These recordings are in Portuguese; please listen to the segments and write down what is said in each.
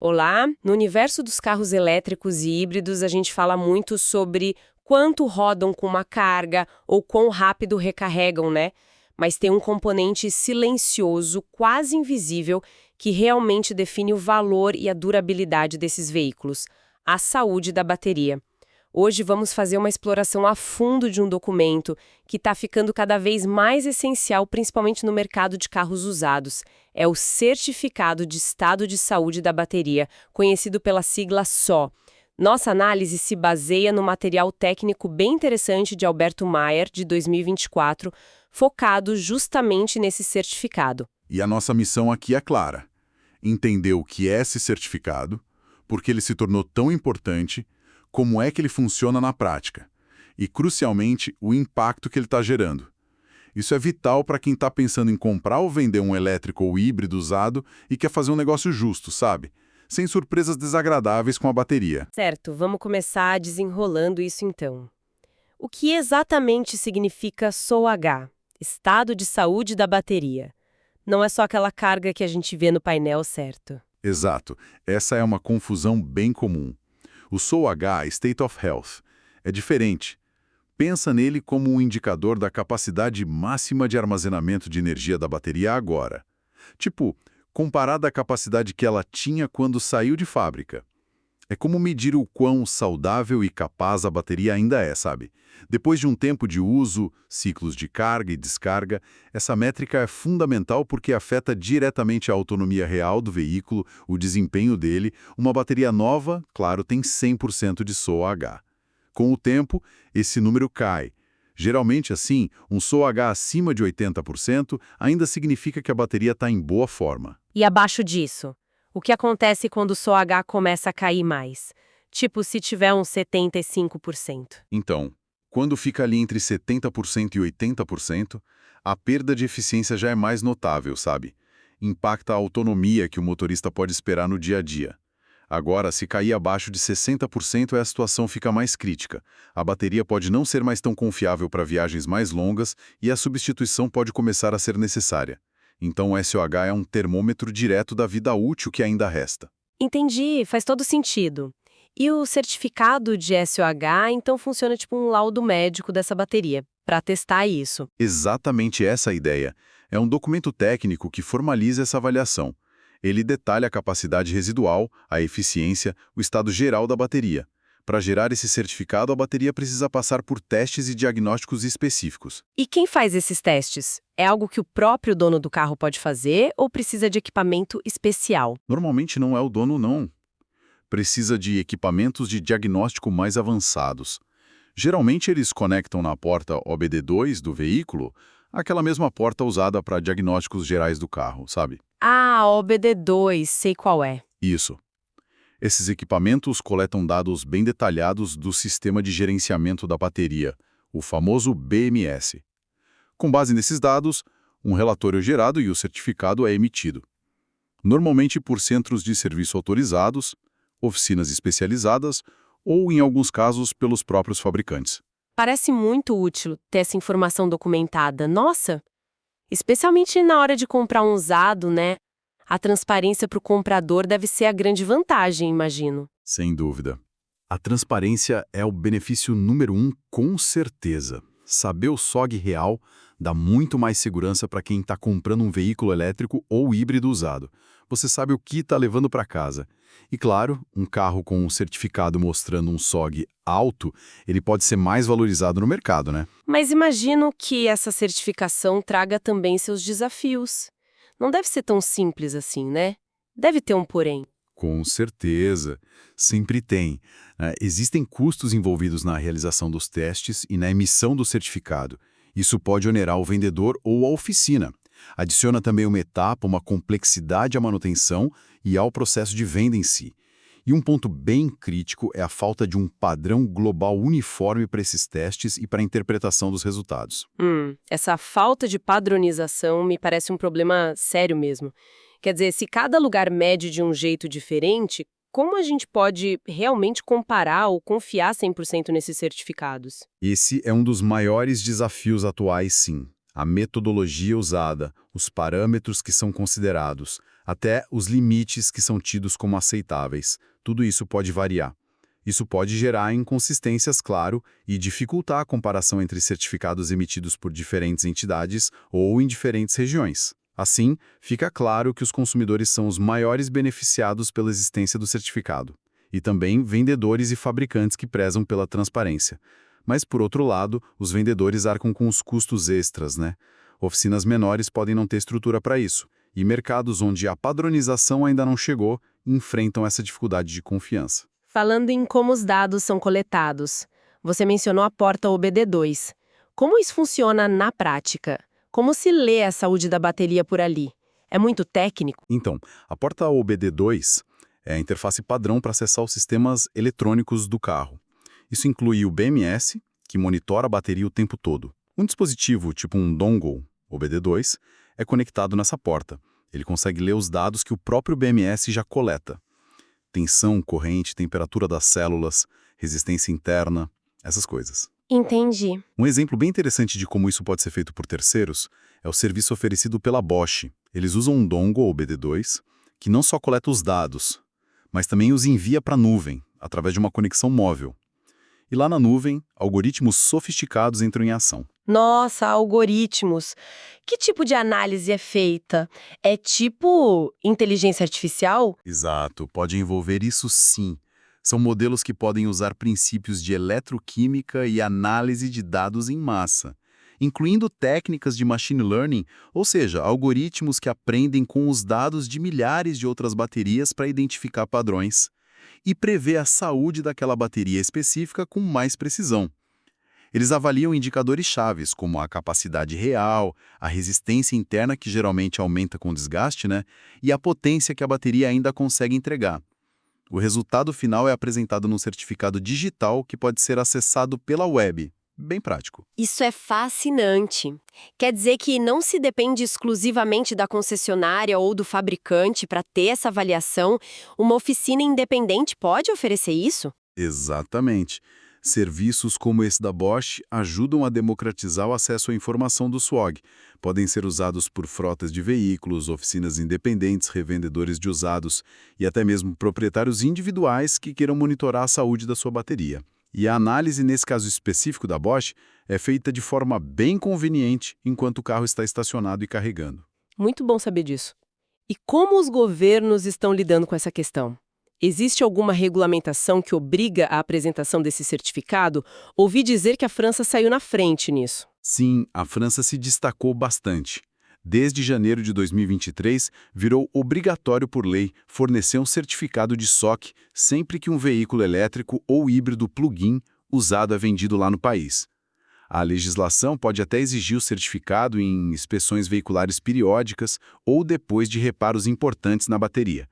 Olá! No universo dos carros elétricos e híbridos, a gente fala muito sobre quanto rodam com uma carga ou quão rápido recarregam, né? Mas tem um componente silencioso, quase invisível, que realmente define o valor e a durabilidade desses veículos: a saúde da bateria. Hoje vamos fazer uma exploração a fundo de um documento que está ficando cada vez mais essencial, principalmente no mercado de carros usados. É o Certificado de Estado de Saúde da Bateria, conhecido pela sigla SO. Nossa análise se baseia no material técnico bem interessante de Alberto Maier, de 2024, focado justamente nesse certificado. E a nossa missão aqui é clara: entender o que é esse certificado, por que ele se tornou tão importante, como é que ele funciona na prática e, crucialmente, o impacto que ele está gerando. Isso é vital para quem está pensando em comprar ou vender um elétrico ou híbrido usado e quer fazer um negócio justo, sabe? Sem surpresas desagradáveis com a bateria. Certo, vamos começar desenrolando isso então. O que exatamente significa SOH, Estado de Saúde da Bateria? Não é só aquela carga que a gente vê no painel, certo? Exato. Essa é uma confusão bem comum. O SOH, State of Health, é diferente. Pensa nele como um indicador da capacidade máxima de armazenamento de energia da bateria agora. Tipo, comparada à capacidade que ela tinha quando saiu de fábrica. É como medir o quão saudável e capaz a bateria ainda é, sabe? Depois de um tempo de uso, ciclos de carga e descarga, essa métrica é fundamental porque afeta diretamente a autonomia real do veículo, o desempenho dele. Uma bateria nova, claro, tem 100% de SOH. Com o tempo, esse número cai. Geralmente, assim, um SOH acima de 80% ainda significa que a bateria está em boa forma. E abaixo disso, o que acontece quando o SOH começa a cair mais? Tipo, se tiver uns 75%. Então, quando fica ali entre 70% e 80%, a perda de eficiência já é mais notável, sabe? Impacta a autonomia que o motorista pode esperar no dia a dia. Agora, se cair abaixo de 60%, a situação fica mais crítica. A bateria pode não ser mais tão confiável para viagens mais longas e a substituição pode começar a ser necessária. Então, o SOH é um termômetro direto da vida útil que ainda resta. Entendi, faz todo sentido. E o certificado de SOH, então, funciona tipo um laudo médico dessa bateria, para testar isso. Exatamente essa a ideia. É um documento técnico que formaliza essa avaliação. Ele detalha a capacidade residual, a eficiência, o estado geral da bateria. Para gerar esse certificado, a bateria precisa passar por testes e diagnósticos específicos. E quem faz esses testes? É algo que o próprio dono do carro pode fazer ou precisa de equipamento especial? Normalmente não é o dono, não. Precisa de equipamentos de diagnóstico mais avançados. Geralmente eles conectam na porta OBD2 do veículo, aquela mesma porta usada para diagnósticos gerais do carro, sabe? Ah, OBD2, sei qual é. Isso. Esses equipamentos coletam dados bem detalhados do sistema de gerenciamento da bateria, o famoso BMS. Com base nesses dados, um relatório é gerado e o certificado é emitido. Normalmente por centros de serviço autorizados, oficinas especializadas ou, em alguns casos, pelos próprios fabricantes. Parece muito útil ter essa informação documentada. Nossa! Especialmente na hora de comprar um usado, né? A transparência para o comprador deve ser a grande vantagem, imagino. Sem dúvida. A transparência é o benefício número 1, com certeza. Saber o SOG real dá muito mais segurança para quem está comprando um veículo elétrico ou híbrido usado. Você sabe o que está levando para casa. E claro, um carro com um certificado mostrando um SOG alto, ele pode ser mais valorizado no mercado, né? Mas imagino que essa certificação traga também seus desafios. Não deve ser tão simples assim, né? Deve ter um porém. Com certeza. Sempre tem. Existem custos envolvidos na realização dos testes e na emissão do certificado. Isso pode onerar o vendedor ou a oficina. Adiciona também uma etapa, uma complexidade à manutenção e ao processo de venda em si. E um ponto bem crítico é a falta de um padrão global uniforme para esses testes e para a interpretação dos resultados. Essa falta de padronização me parece um problema sério mesmo. Quer dizer, se cada lugar mede de um jeito diferente, como a gente pode realmente comparar ou confiar 100% nesses certificados? Esse é um dos maiores desafios atuais, sim. A metodologia usada, os parâmetros que são considerados, até os limites que são tidos como aceitáveis. Tudo isso pode variar. Isso pode gerar inconsistências, claro, e dificultar a comparação entre certificados emitidos por diferentes entidades ou em diferentes regiões. Assim, fica claro que os consumidores são os maiores beneficiados pela existência do certificado, e também vendedores e fabricantes que prezam pela transparência. Mas, por outro lado, os vendedores arcam com os custos extras, né? Oficinas menores podem não ter estrutura para isso, e mercados onde a padronização ainda não chegou enfrentam essa dificuldade de confiança. Falando em como os dados são coletados, você mencionou a porta OBD2. Como isso funciona na prática? Como se lê a saúde da bateria por ali? É muito técnico? Então, a porta OBD2 é a interface padrão para acessar os sistemas eletrônicos do carro. Isso inclui o BMS, que monitora a bateria o tempo todo. Um dispositivo, tipo um dongle OBD2, é conectado nessa porta. Ele consegue ler os dados que o próprio BMS já coleta. Tensão, corrente, temperatura das células, resistência interna, essas coisas. Entendi. Um exemplo bem interessante de como isso pode ser feito por terceiros é o serviço oferecido pela Bosch. Eles usam um dongle OBD2 que não só coleta os dados, mas também os envia para a nuvem, através de uma conexão móvel. E lá na nuvem, algoritmos sofisticados entram em ação. Nossa, algoritmos. Que tipo de análise é feita? É tipo inteligência artificial? Exato, pode envolver isso sim. São modelos que podem usar princípios de eletroquímica e análise de dados em massa, incluindo técnicas de machine learning, ou seja, algoritmos que aprendem com os dados de milhares de outras baterias para identificar padrões e prever a saúde daquela bateria específica com mais precisão. Eles avaliam indicadores chaves, como a capacidade real, a resistência interna, que geralmente aumenta com o desgaste, né? E a potência que a bateria ainda consegue entregar. O resultado final é apresentado num certificado digital que pode ser acessado pela web. Bem prático. Isso é fascinante. Quer dizer que não se depende exclusivamente da concessionária ou do fabricante para ter essa avaliação? Uma oficina independente pode oferecer isso? Exatamente. Serviços como esse da Bosch ajudam a democratizar o acesso à informação do SWOG. Podem ser usados por frotas de veículos, oficinas independentes, revendedores de usados e até mesmo proprietários individuais que queiram monitorar a saúde da sua bateria. E a análise, nesse caso específico da Bosch, é feita de forma bem conveniente enquanto o carro está estacionado e carregando. Muito bom saber disso. E como os governos estão lidando com essa questão? Existe alguma regulamentação que obriga a apresentação desse certificado? Ouvi dizer que a França saiu na frente nisso. Sim, a França se destacou bastante. Desde janeiro de 2023, virou obrigatório por lei fornecer um certificado de SOC sempre que um veículo elétrico ou híbrido plug-in usado é vendido lá no país. A legislação pode até exigir o certificado em inspeções veiculares periódicas ou depois de reparos importantes na bateria.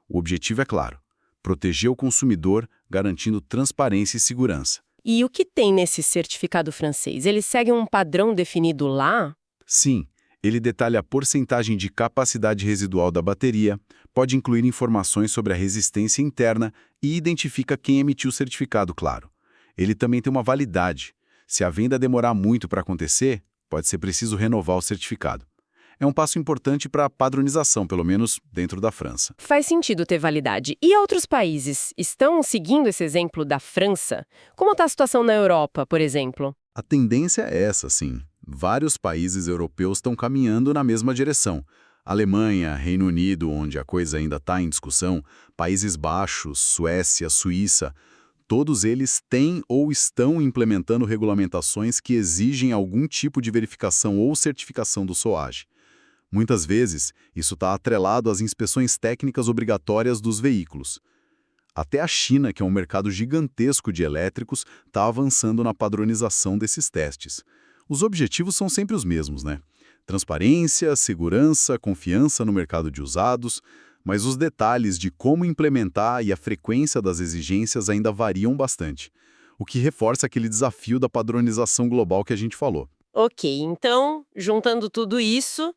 O objetivo é claro: proteger o consumidor, garantindo transparência e segurança. E o que tem nesse certificado francês? Ele segue um padrão definido lá? Sim, ele detalha a porcentagem de capacidade residual da bateria, pode incluir informações sobre a resistência interna e identifica quem emitiu o certificado, claro. Ele também tem uma validade. Se a venda demorar muito para acontecer, pode ser preciso renovar o certificado. É um passo importante para a padronização, pelo menos dentro da França. Faz sentido ter validade. E outros países estão seguindo esse exemplo da França? Como está a situação na Europa, por exemplo? A tendência é essa, sim. Vários países europeus estão caminhando na mesma direção. Alemanha, Reino Unido, onde a coisa ainda está em discussão, Países Baixos, Suécia, Suíça, todos eles têm ou estão implementando regulamentações que exigem algum tipo de verificação ou certificação do SOAG. Muitas vezes, isso está atrelado às inspeções técnicas obrigatórias dos veículos. Até a China, que é um mercado gigantesco de elétricos, está avançando na padronização desses testes. Os objetivos são sempre os mesmos, né? Transparência, segurança, confiança no mercado de usados, mas os detalhes de como implementar e a frequência das exigências ainda variam bastante, o que reforça aquele desafio da padronização global que a gente falou. Ok, então, juntando tudo isso,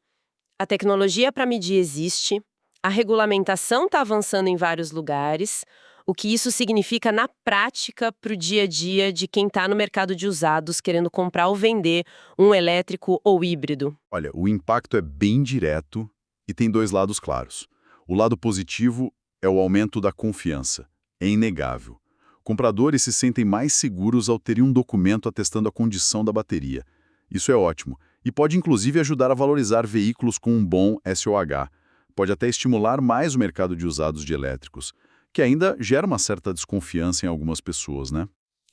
a tecnologia para medir existe, a regulamentação está avançando em vários lugares, o que isso significa na prática para o dia a dia de quem está no mercado de usados querendo comprar ou vender um elétrico ou híbrido. Olha, o impacto é bem direto e tem dois lados claros. O lado positivo é o aumento da confiança. É inegável. Compradores se sentem mais seguros ao terem um documento atestando a condição da bateria. Isso é ótimo e pode inclusive ajudar a valorizar veículos com um bom SOH. Pode até estimular mais o mercado de usados de elétricos, que ainda gera uma certa desconfiança em algumas pessoas, né?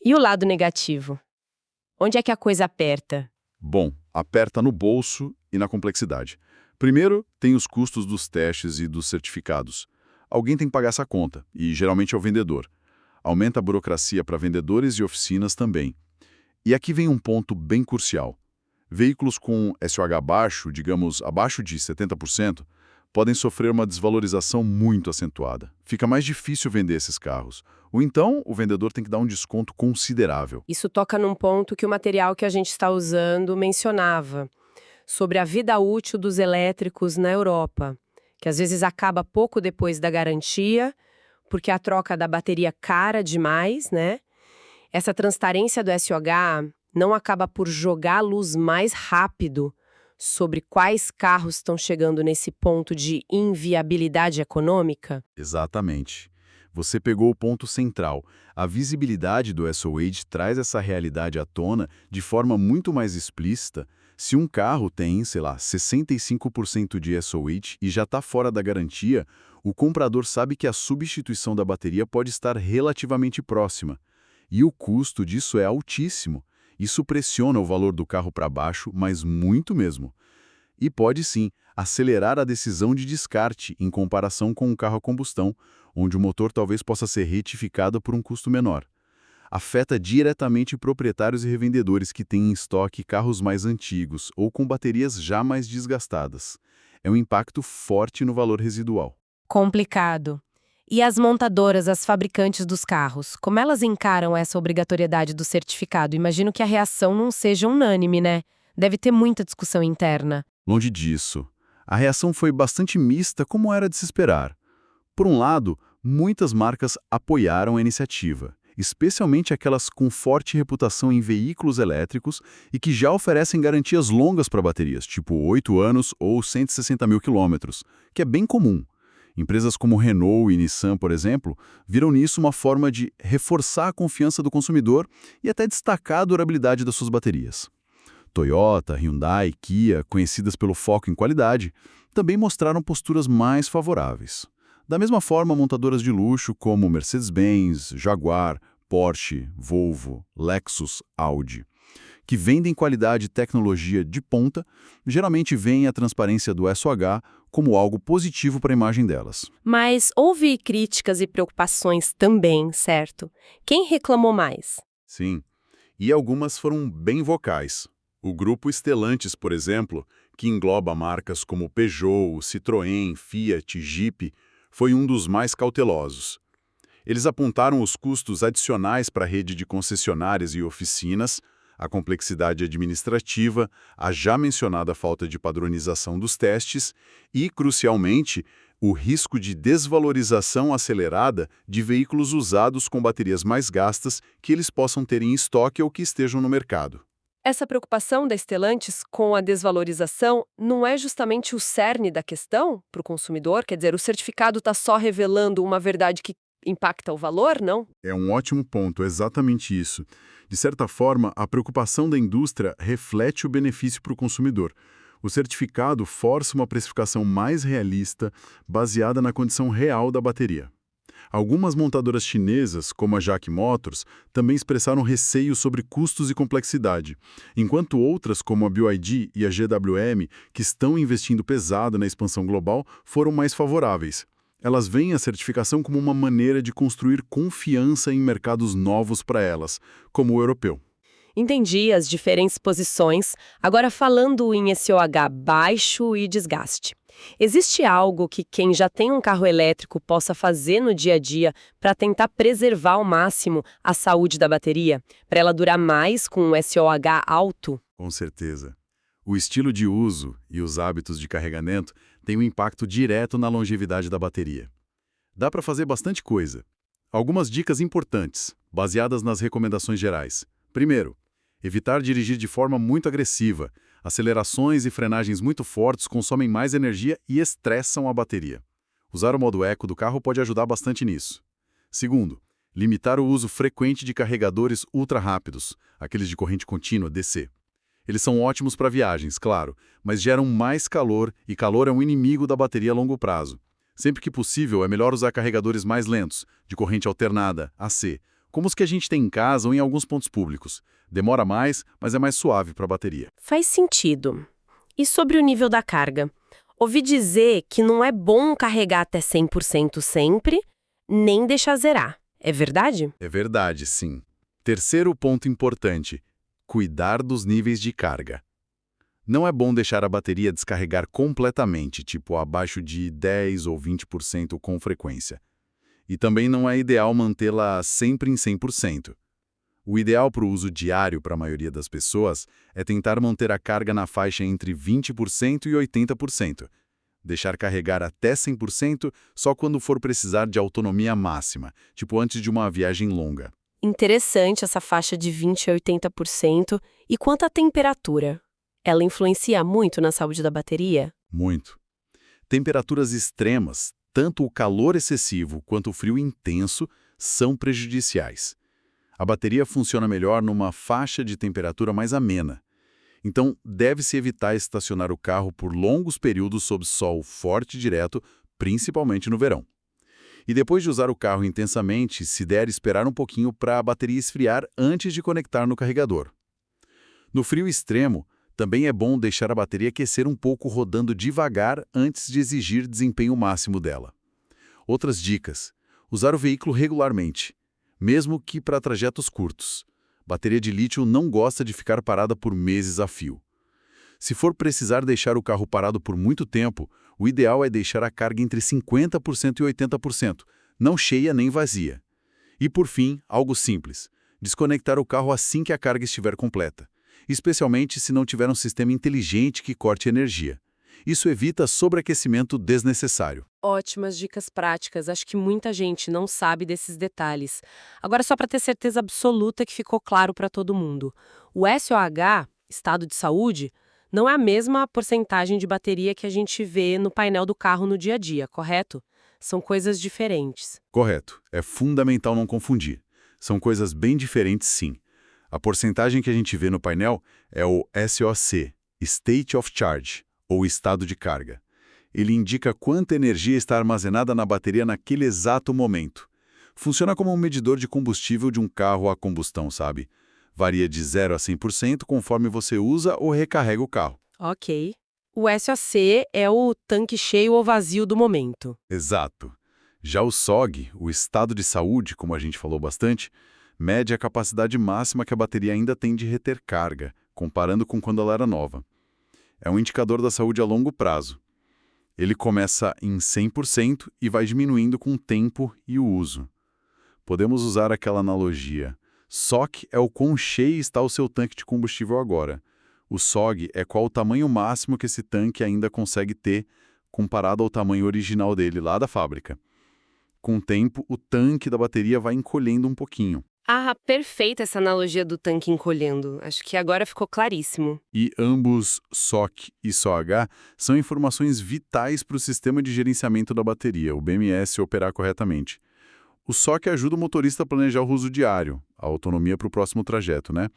E o lado negativo? Onde é que a coisa aperta? Bom, aperta no bolso e na complexidade. Primeiro, tem os custos dos testes e dos certificados. Alguém tem que pagar essa conta, e geralmente é o vendedor. Aumenta a burocracia para vendedores e oficinas também. E aqui vem um ponto bem crucial. Veículos com SOH baixo, digamos abaixo de 70%, podem sofrer uma desvalorização muito acentuada. Fica mais difícil vender esses carros. Ou então, o vendedor tem que dar um desconto considerável. Isso toca num ponto que o material que a gente está usando mencionava, sobre a vida útil dos elétricos na Europa, que às vezes acaba pouco depois da garantia, porque a troca da bateria cara demais, né? Essa transparência do SOH não acaba por jogar a luz mais rápido sobre quais carros estão chegando nesse ponto de inviabilidade econômica? Exatamente. Você pegou o ponto central. A visibilidade do SOH traz essa realidade à tona de forma muito mais explícita. Se um carro tem, sei lá, 65% de SOH e já está fora da garantia, o comprador sabe que a substituição da bateria pode estar relativamente próxima. E o custo disso é altíssimo. Isso pressiona o valor do carro para baixo, mas muito mesmo. E pode sim acelerar a decisão de descarte em comparação com um carro a combustão, onde o motor talvez possa ser retificado por um custo menor. Afeta diretamente proprietários e revendedores que têm em estoque carros mais antigos ou com baterias já mais desgastadas. É um impacto forte no valor residual. Complicado. E as montadoras, as fabricantes dos carros, como elas encaram essa obrigatoriedade do certificado? Imagino que a reação não seja unânime, né? Deve ter muita discussão interna. Longe disso. A reação foi bastante mista, como era de se esperar. Por um lado, muitas marcas apoiaram a iniciativa, especialmente aquelas com forte reputação em veículos elétricos e que já oferecem garantias longas para baterias, tipo 8 anos ou 160 mil quilômetros, que é bem comum. Empresas como Renault e Nissan, por exemplo, viram nisso uma forma de reforçar a confiança do consumidor e até destacar a durabilidade das suas baterias. Toyota, Hyundai, Kia, conhecidas pelo foco em qualidade, também mostraram posturas mais favoráveis. Da mesma forma, montadoras de luxo como Mercedes-Benz, Jaguar, Porsche, Volvo, Lexus, Audi, que vendem qualidade e tecnologia de ponta, geralmente veem a transparência do SOH como algo positivo para a imagem delas. Mas houve críticas e preocupações também, certo? Quem reclamou mais? Sim, e algumas foram bem vocais. O grupo Stellantis, por exemplo, que engloba marcas como Peugeot, Citroën, Fiat, Jeep, foi um dos mais cautelosos. Eles apontaram os custos adicionais para a rede de concessionárias e oficinas, a complexidade administrativa, a já mencionada falta de padronização dos testes e, crucialmente, o risco de desvalorização acelerada de veículos usados com baterias mais gastas que eles possam ter em estoque ou que estejam no mercado. Essa preocupação da Stellantis com a desvalorização não é justamente o cerne da questão para o consumidor? Quer dizer, o certificado está só revelando uma verdade que impacta o valor, não? É um ótimo ponto, exatamente isso. De certa forma, a preocupação da indústria reflete o benefício para o consumidor. O certificado força uma precificação mais realista, baseada na condição real da bateria. Algumas montadoras chinesas, como a JAC Motors, também expressaram receio sobre custos e complexidade, enquanto outras, como a BYD e a GWM, que estão investindo pesado na expansão global, foram mais favoráveis. Elas veem a certificação como uma maneira de construir confiança em mercados novos para elas, como o europeu. Entendi as diferentes posições. Agora falando em SOH baixo e desgaste. Existe algo que quem já tem um carro elétrico possa fazer no dia a dia para tentar preservar ao máximo a saúde da bateria, para ela durar mais com um SOH alto? Com certeza. O estilo de uso e os hábitos de carregamento têm um impacto direto na longevidade da bateria. Dá para fazer bastante coisa. Algumas dicas importantes, baseadas nas recomendações gerais. Primeiro, evitar dirigir de forma muito agressiva. Acelerações e frenagens muito fortes consomem mais energia e estressam a bateria. Usar o modo eco do carro pode ajudar bastante nisso. Segundo, limitar o uso frequente de carregadores ultra rápidos, aqueles de corrente contínua, DC. Eles são ótimos para viagens, claro, mas geram mais calor e calor é um inimigo da bateria a longo prazo. Sempre que possível, é melhor usar carregadores mais lentos, de corrente alternada, AC, como os que a gente tem em casa ou em alguns pontos públicos. Demora mais, mas é mais suave para a bateria. Faz sentido. E sobre o nível da carga? Ouvi dizer que não é bom carregar até 100% sempre, nem deixar zerar. É verdade? É verdade, sim. Terceiro ponto importante: cuidar dos níveis de carga. Não é bom deixar a bateria descarregar completamente, tipo abaixo de 10 ou 20% com frequência. E também não é ideal mantê-la sempre em 100%. O ideal para o uso diário para a maioria das pessoas é tentar manter a carga na faixa entre 20% e 80%. Deixar carregar até 100% só quando for precisar de autonomia máxima, tipo antes de uma viagem longa. Interessante essa faixa de 20% a 80%. E quanto à temperatura? Ela influencia muito na saúde da bateria? Muito. Temperaturas extremas, tanto o calor excessivo quanto o frio intenso, são prejudiciais. A bateria funciona melhor numa faixa de temperatura mais amena. Então, deve-se evitar estacionar o carro por longos períodos sob sol forte e direto, principalmente no verão. E depois de usar o carro intensamente, se der esperar um pouquinho para a bateria esfriar antes de conectar no carregador. No frio extremo, também é bom deixar a bateria aquecer um pouco rodando devagar antes de exigir desempenho máximo dela. Outras dicas: usar o veículo regularmente, mesmo que para trajetos curtos. Bateria de lítio não gosta de ficar parada por meses a fio. Se for precisar deixar o carro parado por muito tempo, o ideal é deixar a carga entre 50% e 80%, não cheia nem vazia. E por fim, algo simples: desconectar o carro assim que a carga estiver completa, especialmente se não tiver um sistema inteligente que corte energia. Isso evita sobreaquecimento desnecessário. Ótimas dicas práticas. Acho que muita gente não sabe desses detalhes. Agora, só para ter certeza absoluta que ficou claro para todo mundo. O SOH, estado de saúde, não é a mesma porcentagem de bateria que a gente vê no painel do carro no dia a dia, correto? São coisas diferentes. Correto. É fundamental não confundir. São coisas bem diferentes, sim. A porcentagem que a gente vê no painel é o SOC, State of Charge, ou estado de carga. Ele indica quanta energia está armazenada na bateria naquele exato momento. Funciona como um medidor de combustível de um carro a combustão, sabe? Varia de 0 a 100% conforme você usa ou recarrega o carro. Ok. O SOC é o tanque cheio ou vazio do momento. Exato. Já o SOG, o estado de saúde, como a gente falou bastante, mede a capacidade máxima que a bateria ainda tem de reter carga, comparando com quando ela era nova. É um indicador da saúde a longo prazo. Ele começa em 100% e vai diminuindo com o tempo e o uso. Podemos usar aquela analogia. SOC é o quão cheio está o seu tanque de combustível agora. O SOG é qual o tamanho máximo que esse tanque ainda consegue ter, comparado ao tamanho original dele lá da fábrica. Com o tempo, o tanque da bateria vai encolhendo um pouquinho. Ah, perfeita essa analogia do tanque encolhendo. Acho que agora ficou claríssimo. E ambos, SOC e SOH, são informações vitais para o sistema de gerenciamento da bateria, o BMS, operar corretamente. O SOC ajuda o motorista a planejar o uso diário, a autonomia para o próximo trajeto, né?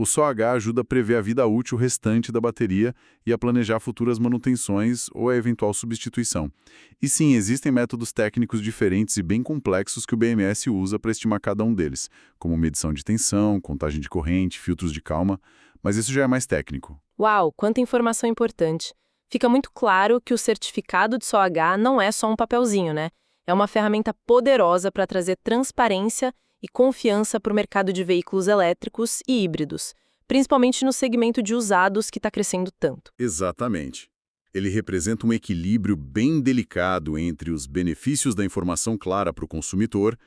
O SOH ajuda a prever a vida útil restante da bateria e a planejar futuras manutenções ou a eventual substituição. E sim, existem métodos técnicos diferentes e bem complexos que o BMS usa para estimar cada um deles, como medição de tensão, contagem de corrente, filtros de calma, mas isso já é mais técnico. Uau, quanta informação importante. Fica muito claro que o certificado de SOH não é só um papelzinho, né? É uma ferramenta poderosa para trazer transparência e confiança para o mercado de veículos elétricos e híbridos, principalmente no segmento de usados que está crescendo tanto. Exatamente. Ele representa um equilíbrio bem delicado entre os benefícios da informação clara para o consumidor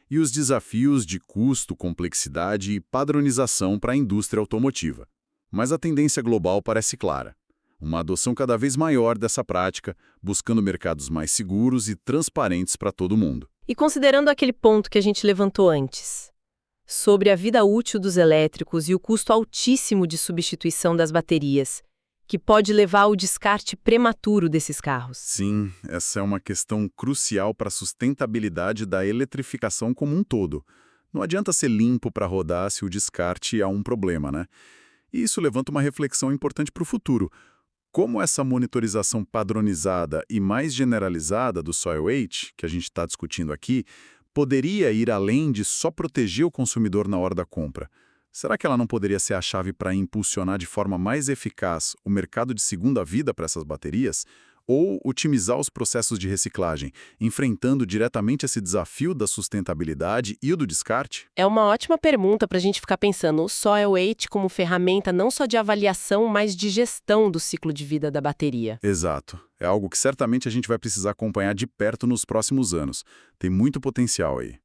e os desafios de custo, complexidade e padronização para a indústria automotiva. Mas a tendência global parece clara. Uma adoção cada vez maior dessa prática, buscando mercados mais seguros e transparentes para todo mundo. E considerando aquele ponto que a gente levantou antes, sobre a vida útil dos elétricos e o custo altíssimo de substituição das baterias, que pode levar ao descarte prematuro desses carros. Sim, essa é uma questão crucial para a sustentabilidade da eletrificação como um todo. Não adianta ser limpo para rodar se o descarte é um problema, né? E isso levanta uma reflexão importante para o futuro. Como essa monitorização padronizada e mais generalizada do Soil Weight, que a gente está discutindo aqui, poderia ir além de só proteger o consumidor na hora da compra? Será que ela não poderia ser a chave para impulsionar de forma mais eficaz o mercado de segunda vida para essas baterias? Ou otimizar os processos de reciclagem, enfrentando diretamente esse desafio da sustentabilidade e o do descarte? É uma ótima pergunta para a gente ficar pensando o Soil Weight como ferramenta não só de avaliação, mas de gestão do ciclo de vida da bateria. Exato. É algo que certamente a gente vai precisar acompanhar de perto nos próximos anos. Tem muito potencial aí.